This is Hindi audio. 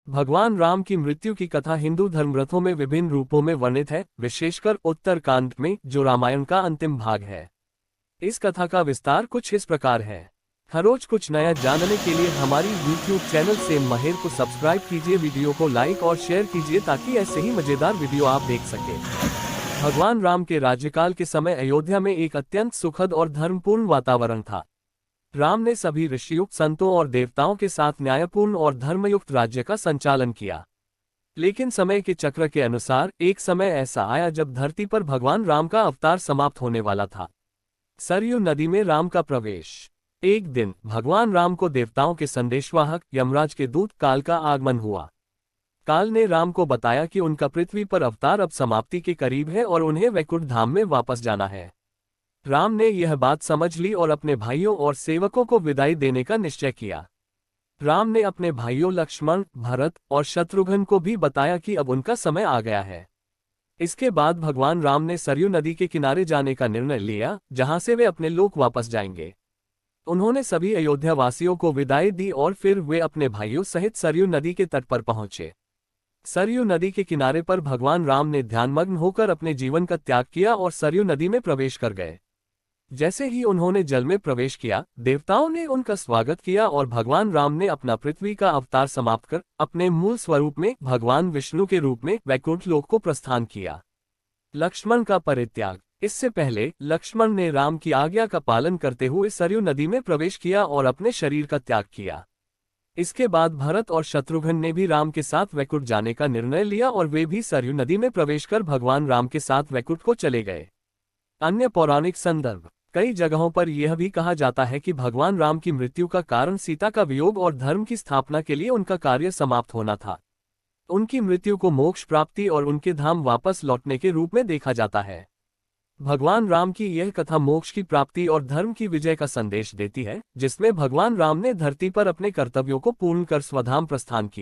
भगवान राम की मृत्यु की कथा हिंदू धर्मग्रंथों में विभिन्न रूपों में वर्णित है, विशेषकर उत्तरकांड में, जो रामायण का अंतिम भाग है। इस कथा का विस्तार कुछ इस प्रकार है। हर रोज कुछ नया जानने के लिए हमारी YouTube चैनल सेम माहिर को सब्सक्राइब कीजिए, वीडियो को लाइक और शेयर कीजिए ताकि ऐसे ही मजेदार वीडियो आप देख सकें। भगवान राम के राज्यकाल के समय अयोध्या में एक अत्यंत सुखद और धर्मपूर्ण वातावरण था। राम ने सभी ऋषियों, संतों और देवताओं के साथ न्यायपूर्ण और धर्मयुक्त राज्य का संचालन किया। लेकिन समय के चक्र के अनुसार एक समय ऐसा आया जब धरती पर भगवान राम का अवतार समाप्त होने वाला था। सरयू नदी में राम का प्रवेश। एक दिन भगवान राम को देवताओं के संदेशवाहक यमराज के दूत काल का आगमन हुआ। काल ने राम को बताया कि उनका पृथ्वी पर अवतार अब समाप्ति के करीब है और उन्हें वैकुंठ धाम में वापस जाना है। राम ने यह बात समझ ली और अपने भाइयों और सेवकों को विदाई देने का निश्चय किया। राम ने अपने भाइयों लक्ष्मण, भरत और शत्रुघ्न को भी बताया कि अब उनका समय आ गया है। इसके बाद भगवान राम ने सरयू नदी के किनारे जाने का निर्णय लिया, जहां से वे अपने लोक वापस जाएंगे। उन्होंने सभी अयोध्या वासियों को विदाई दी और फिर वे अपने भाइयों सहित सरयू नदी के तट पर पहुंचे। सरयू नदी के किनारे पर भगवान राम ने ध्यानमग्न होकर अपने जीवन का त्याग किया और सरयू नदी में प्रवेश कर गए। जैसे ही उन्होंने जल में प्रवेश किया, देवताओं ने उनका स्वागत किया और भगवान राम ने अपना पृथ्वी का अवतार समाप्त कर अपने मूल स्वरूप में भगवान विष्णु के रूप में वैकुंठ लोक को प्रस्थान किया। लक्ष्मण का परित्याग। इससे पहले लक्ष्मण ने राम की आज्ञा का पालन करते हुए सरयू नदी में प्रवेश किया और अपने शरीर का त्याग किया। इसके बाद भरत और शत्रुघ्न ने भी राम के साथ वैकुंठ जाने का निर्णय लिया और वे भी सरयू नदी में प्रवेश कर भगवान राम के साथ वैकुंठ को चले गए। अन्य पौराणिक संदर्भ। कई जगहों पर यह भी कहा जाता है कि भगवान राम की मृत्यु का कारण सीता का वियोग और धर्म की स्थापना के लिए उनका कार्य समाप्त होना था। उनकी मृत्यु को मोक्ष प्राप्ति और उनके धाम वापस लौटने के रूप में देखा जाता है। भगवान राम की यह कथा मोक्ष की प्राप्ति और धर्म की विजय का संदेश देती है, जिसमें भगवान राम ने धरती पर अपने कर्तव्यों को पूर्ण कर स्वधाम प्रस्थान किया।